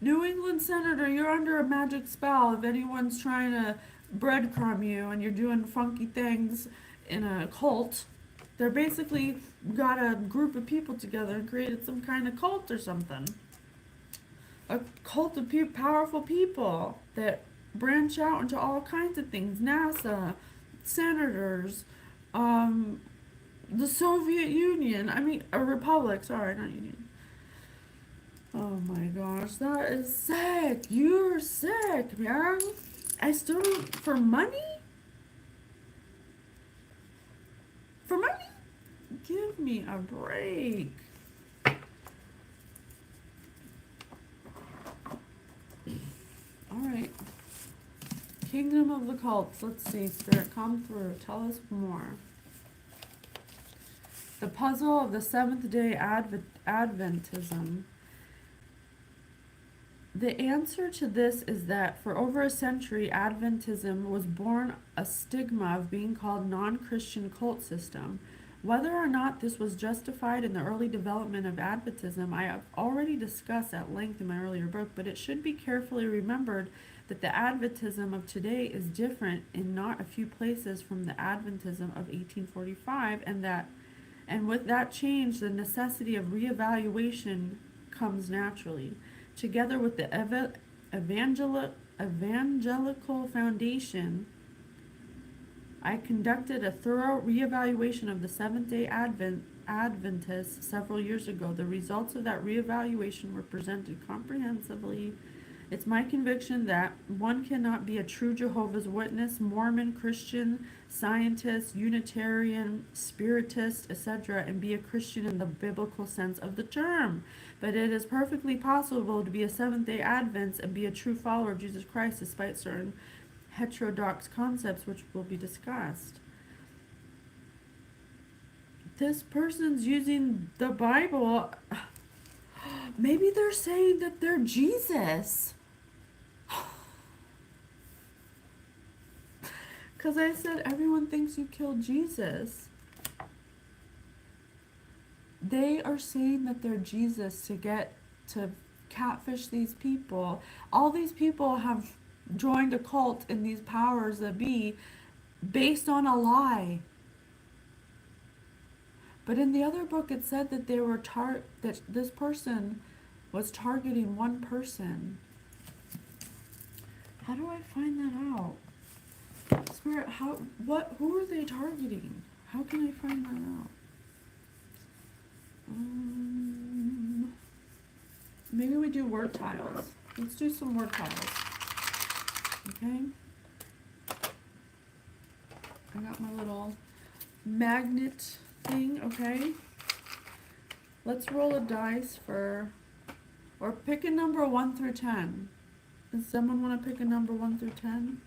New England senator, you're under a magic spell. If anyone's trying to breadcrumb you and you're doing funky things in a cult, they're basically got a group of people together and created some kind of cult or something. A cult of powerful people that branch out into all kinds of things. NASA, senators, the Soviet Union. I mean, a republic. Sorry, not union. Oh my gosh, that is sick. You're sick, man. I still don't, for money? For money? Give me a break. Alright. Kingdom of the Cults. Let's see. Spirit, come through. Tell us more. The puzzle of the Seventh-day Adventism. The answer to this is that for over a century, Adventism was born a stigma of being called non-Christian cult system. Whether or not this was justified in the early development of Adventism, I have already discussed at length in my earlier book, but it should be carefully remembered that the Adventism of today is different in not a few places from the Adventism of 1845, and with that change, the necessity of reevaluation comes naturally. Together with the Evangelical Foundation, I conducted a thorough reevaluation of the Seventh-day Adventists several years ago. The results of that reevaluation were presented comprehensively It's my conviction that one cannot be a true Jehovah's Witness, Mormon, Christian, scientist, Unitarian, Spiritist, etc., and be a Christian in the biblical sense of the term. But it is perfectly possible to be a Seventh-day Adventist and be a true follower of Jesus Christ despite certain heterodox concepts which will be discussed. This person's using the Bible. Maybe they're saying that they're Jesus. Because I said everyone thinks you killed Jesus. They are saying that they're Jesus to catfish these people. All these people have joined a cult in these powers that be based on a lie. But in the other book it said that they were that this person was targeting one person. How do I find that out? Spirit, who are they targeting? How can I find that out? Maybe we do word tiles. Let's do some word tiles. Okay? I got my little magnet thing, okay? Let's roll a dice or pick a number 1 through 10. Does someone want to pick a number 1 through 10?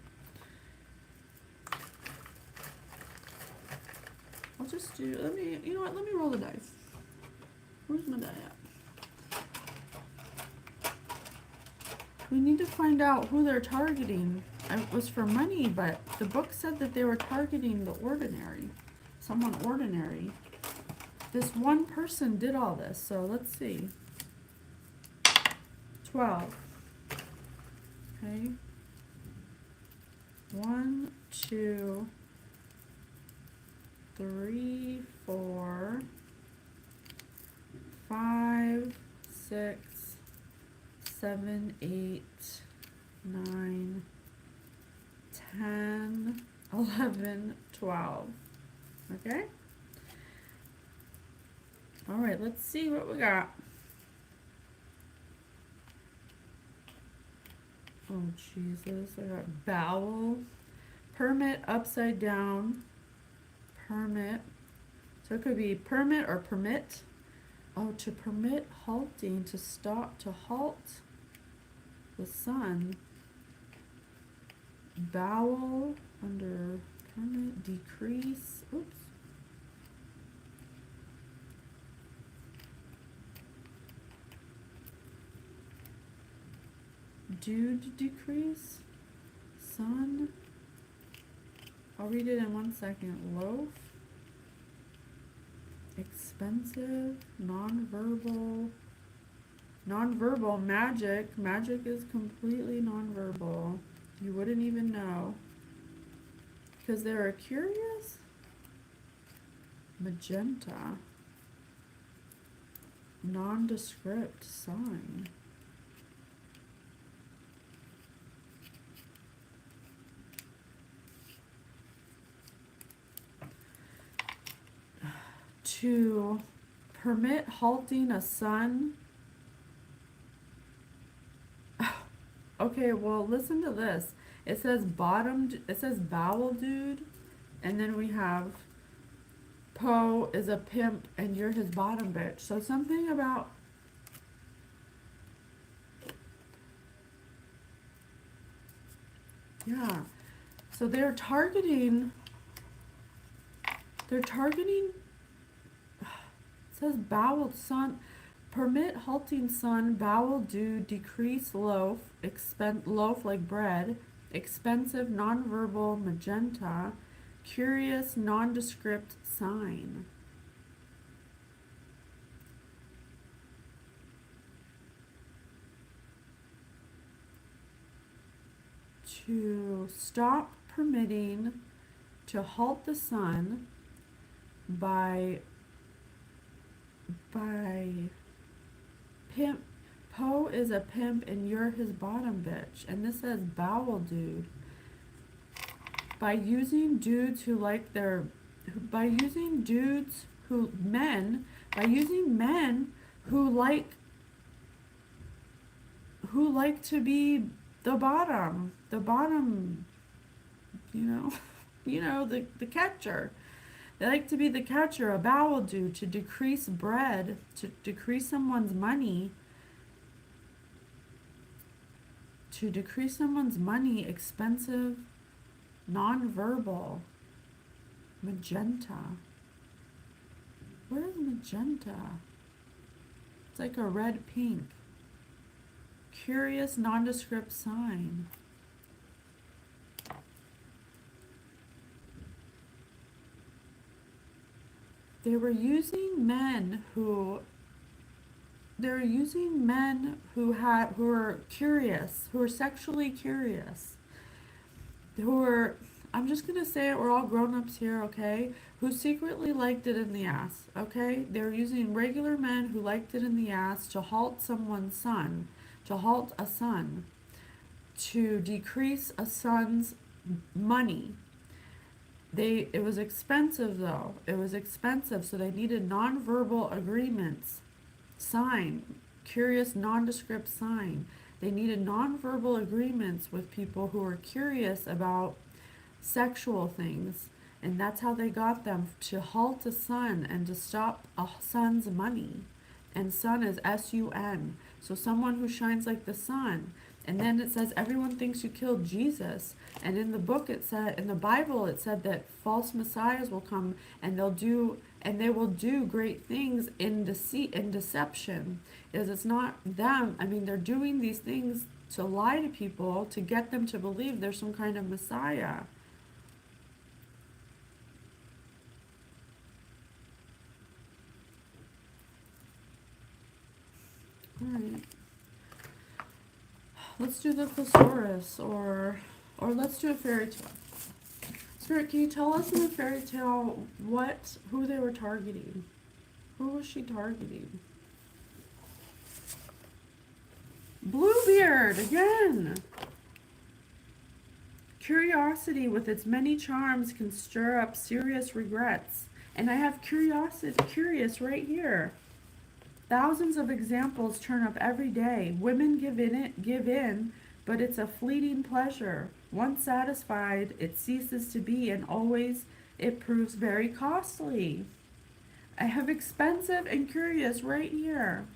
I'll just do, you know what, let me roll the dice. Where's my die at? We need to find out who they're targeting. It was for money, but the book said that they were targeting the ordinary. Someone ordinary. This one person did all this, so let's see. 12. Okay. 1, 2, 3, 4, 5, 6, 7, 8, 9, 10, 11, 12. Okay? Alright, let's see what we got. Oh, Jesus. I got bowel. Permit upside down. Permit. So it could be permit or permit. Oh, to permit halting, to stop, to halt the sun. Bowel under permit, decrease. Oops. Dude decrease. Sun. I'll read it in 1 second. Loaf. Expensive. Nonverbal. Nonverbal. Magic. Magic is completely nonverbal. You wouldn't even know. Because they're curious. Magenta. Nondescript sign. To permit halting a sun. Okay, well, listen to this. It says bowel dude, and then we have Poe is a pimp and you're his bottom bitch. So something about yeah. So they're targeting it says bowel sun, permit halting sun, bowel dude, decrease loaf, loaf like bread, expensive nonverbal magenta, curious nondescript sign. To stop permitting, to halt the sun by pimp. Poe is a pimp and you're his bottom bitch. And this says bowel dude. By using dudes who like their, by using dudes who, men, by using men who like who like to be the bottom, you know, the catcher. They like to be the catcher. A bow will do, to decrease bread, to decrease someone's money, expensive, nonverbal, magenta. Where is magenta? It's like a red pink. Curious, nondescript sign. They were using men who were curious, who were sexually curious, who were, I'm just gonna say it, we're all grown-ups here, okay? Who secretly liked it in the ass, okay? They were using regular men who liked it in the ass to halt someone's son, to halt a son, to decrease a son's money. It was expensive though. It was expensive, so they needed nonverbal agreements. Sign, curious, nondescript sign. They needed nonverbal agreements with people who were curious about sexual things, and that's how they got them to halt a son and to stop a son's money. And sun is S-U-N, so someone who shines like the sun. And then it says everyone thinks you killed Jesus. And in the book it said, in the Bible it said that false messiahs will come and they will do great things in deception. It's not them. I mean, they're doing these things to lie to people to get them to believe there's some kind of messiah. All right. Let's do the thesaurus, or let's do a fairy tale. Spirit, can you tell us in the fairy tale who they were targeting? Who was she targeting? Bluebeard, again! Curiosity with its many charms can stir up serious regrets. And I have curious right here. Thousands of examples turn up every day. Women give in, but it's a fleeting pleasure. Once satisfied, it ceases to be, and always it proves very costly. I have expensive and curious right here.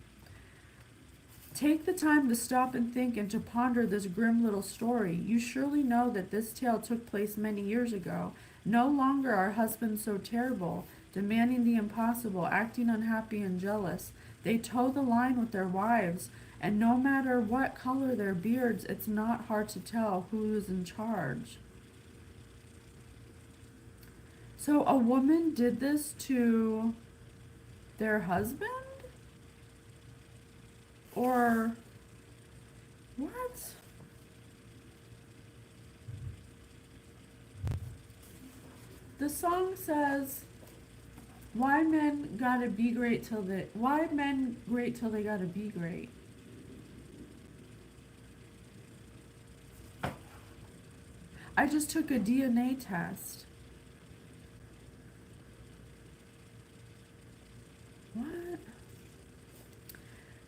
Take the time to stop and think and to ponder this grim little story. You surely know that this tale took place many years ago. No longer are husbands so terrible, demanding the impossible, acting unhappy and jealous. They toe the line with their wives, and no matter what color their beards, it's not hard to tell who is in charge. So a woman did this to their husband? Or what? The song says, why men gotta be great till they gotta be great? I just took a DNA test. What?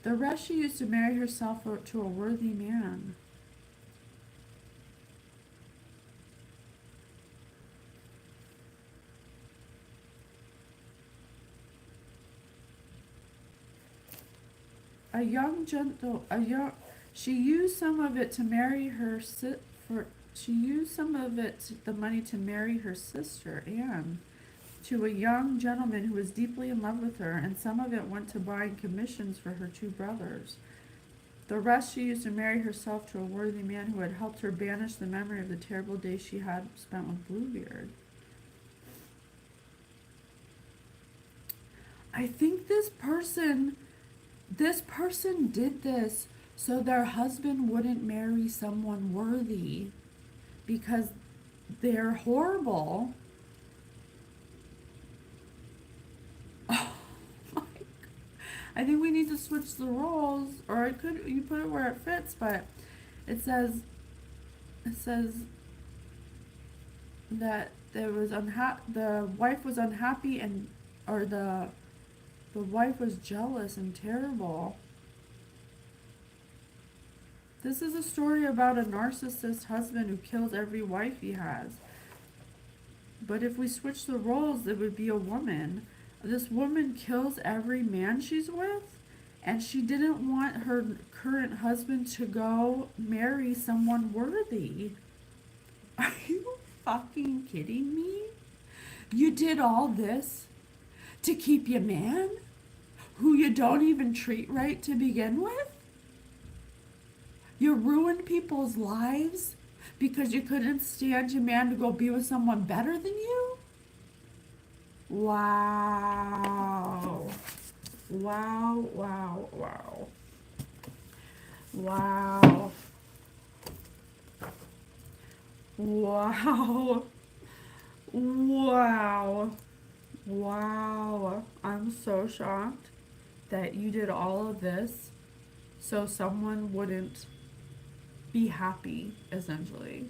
The rest she used to marry herself to a worthy man. She used some of it to marry the money to marry her sister, Anne, to a young gentleman who was deeply in love with her, and some of it went to buying commissions for her two brothers. The rest she used to marry herself to a worthy man who had helped her banish the memory of the terrible days she had spent with Bluebeard. I think this person did this so their husband wouldn't marry someone worthy, because they're horrible. Oh my God. I think we need to switch the roles, or you put it where it fits, but it says that the wife was unhappy, or the wife was jealous and terrible. This is a story about a narcissist husband who kills every wife he has. But if we switch the roles, it would be a woman. This woman kills every man she's with, and she didn't want her current husband to go marry someone worthy. Are you fucking kidding me? You did all this to keep your man, who you don't even treat right to begin with? You ruined people's lives because you couldn't stand your man to go be with someone better than you? Wow. Wow, wow, wow. Wow. Wow. Wow. Wow. I'm so shocked that you did all of this so someone wouldn't be happy, essentially.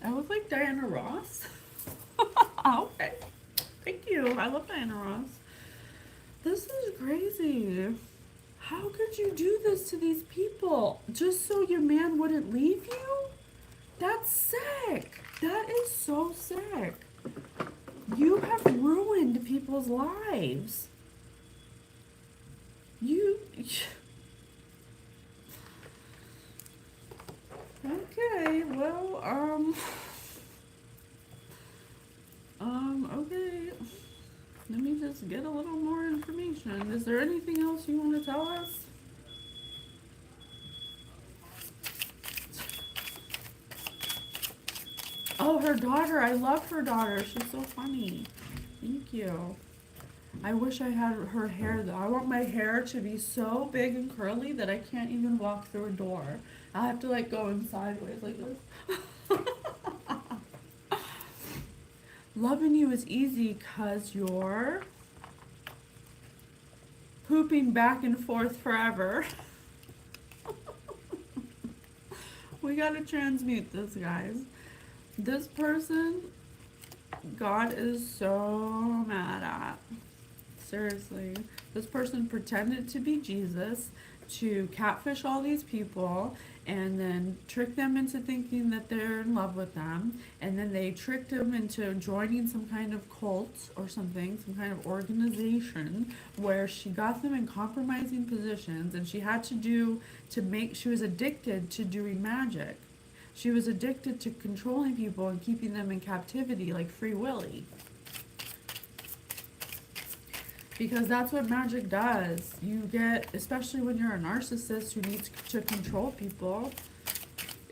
I look like Diana Ross. Okay. Thank you. I love Diana Ross. This is crazy. How could you do this to these people just so your man wouldn't leave you? That's sick. That is so sick. You have ruined people's lives. Okay, well, okay. Let me just get a little more information. Is there anything else you want to tell us? Oh, her daughter. I love her daughter. She's so funny. Thank you. I wish I had her hair though. I want my hair to be so big and curly that I can't even walk through a door. I have to like go in sideways like this. Loving you is easy because you're pooping back and forth forever. We gotta transmute this, guys. This person, God is so mad at. Seriously. This person pretended to be Jesus to catfish all these people and then trick them into thinking that they're in love with them. And then they tricked them into joining some kind of cult or something, some kind of organization where she got them in compromising positions and she was addicted to doing magic. She was addicted to controlling people and keeping them in captivity like Free Willy. Because that's what magic does. You get, especially when you're a narcissist who needs to control people,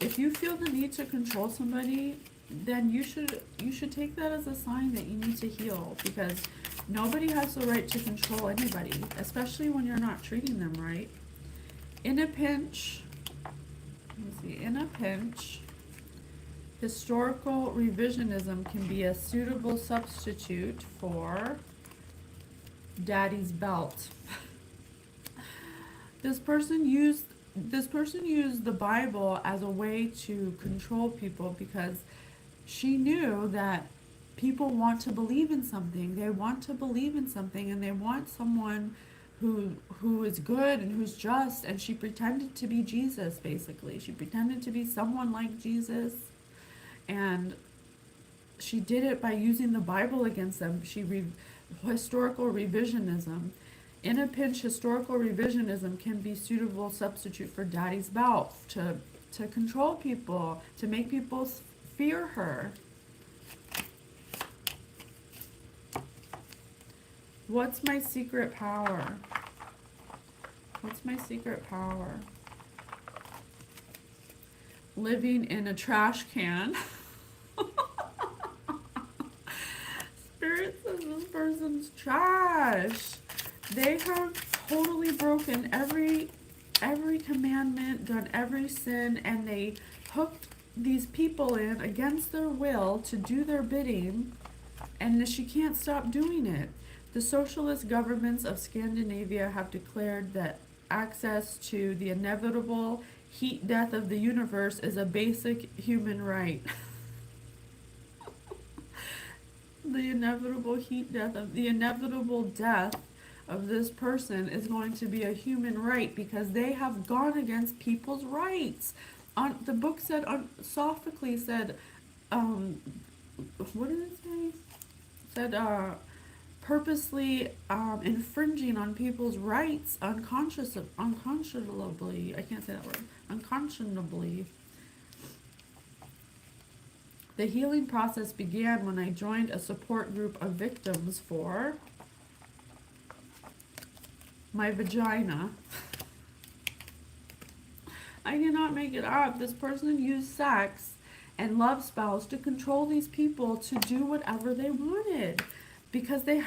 if you feel the need to control somebody, then you should take that as a sign that you need to heal, because nobody has the right to control anybody, especially when you're not treating them right. In a pinch, historical revisionism can be a suitable substitute for daddy's belt. This person used the Bible as a way to control people because she knew that people want to believe in something. They want to believe in something and they want someone who is good and who's just, and she pretended to be Jesus, basically. She pretended to be someone like Jesus, and she did it by using the Bible against them. Historical revisionism. In a pinch, historical revisionism can be suitable substitute for daddy's belt to control people, to make people fear her. What's my secret power? What's my secret power? Living in a trash can. Spirit says this person's trash. They have totally broken every commandment, done every sin, and they hooked these people in against their will to do their bidding, and she can't stop doing it. The socialist governments of Scandinavia have declared that access to the inevitable heat death of the universe is a basic human right. The inevitable death of this person is going to be a human right, because they have gone against people's rights. On the book said, Sophocles said, what did it say? It said, purposely infringing on people's rights unconscionably. I can't say that word. Unconscionably. The healing process began when I joined a support group of victims for my vagina. I cannot make it up. This person used sex and love spells to control these people to do whatever they wanted, because they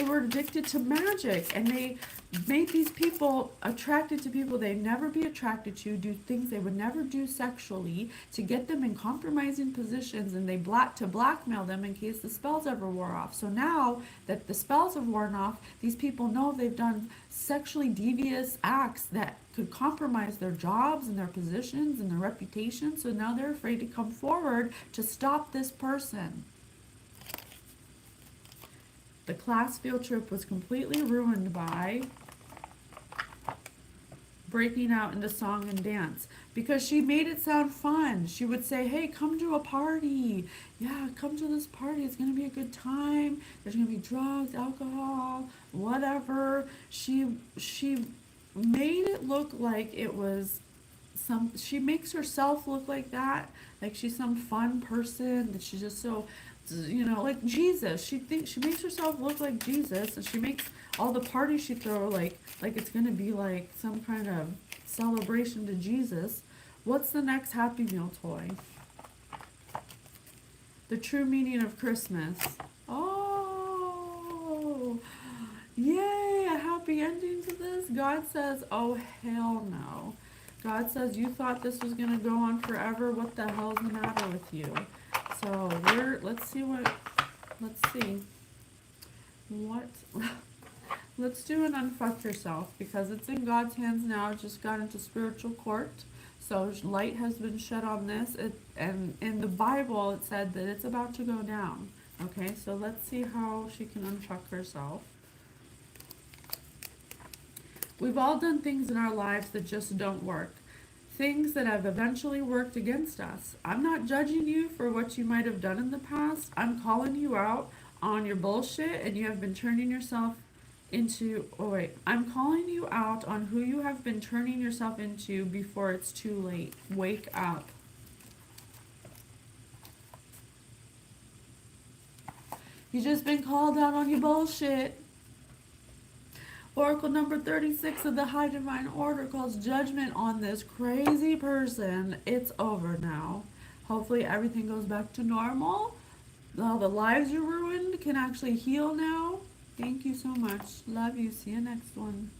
were addicted to magic, and they made these people attracted to people they'd never be attracted to, do things they would never do sexually, to get them in compromising positions, and they blackmail them in case the spells ever wore off. So now that the spells have worn off, these people know they've done sexually devious acts that could compromise their jobs and their positions and their reputation, so now they're afraid to come forward to stop this person. The class field trip was completely ruined by breaking out into song and dance, because she made it sound fun. She would say, hey, come to a party. Yeah, come to this party. It's going to be a good time. There's going to be drugs, alcohol, whatever. She made it look like it was she makes herself look like that, like she's some fun person, that she's just so, like Jesus. She makes herself look like Jesus, and she makes all the parties she throw like it's gonna be like some kind of celebration to Jesus. What's the next Happy Meal toy? The true meaning of Christmas. Oh, yay, a happy ending to this. God says, oh hell no. God says, you thought this was gonna go on forever. What the hell's the matter with you? So let's see. Let's do an unfuck yourself, because it's in God's hands now. It just got into spiritual court. So light has been shed on this. And in the Bible, it said that it's about to go down. Okay, so let's see how she can unfuck herself. We've all done things in our lives that just don't work. Things that have eventually worked against us. I'm not judging you for what you might have done in the past. I'm calling you out on your bullshit, and you have been turning yourself into, I'm calling you out on who you have been turning yourself into before it's too late. Wake up. You've just been called out on your bullshit. Oracle number 36 of the High Divine Order calls judgment on this crazy person. It's over now. Hopefully everything goes back to normal. All the lives you ruined can actually heal now. Thank you so much. Love you. See you next one.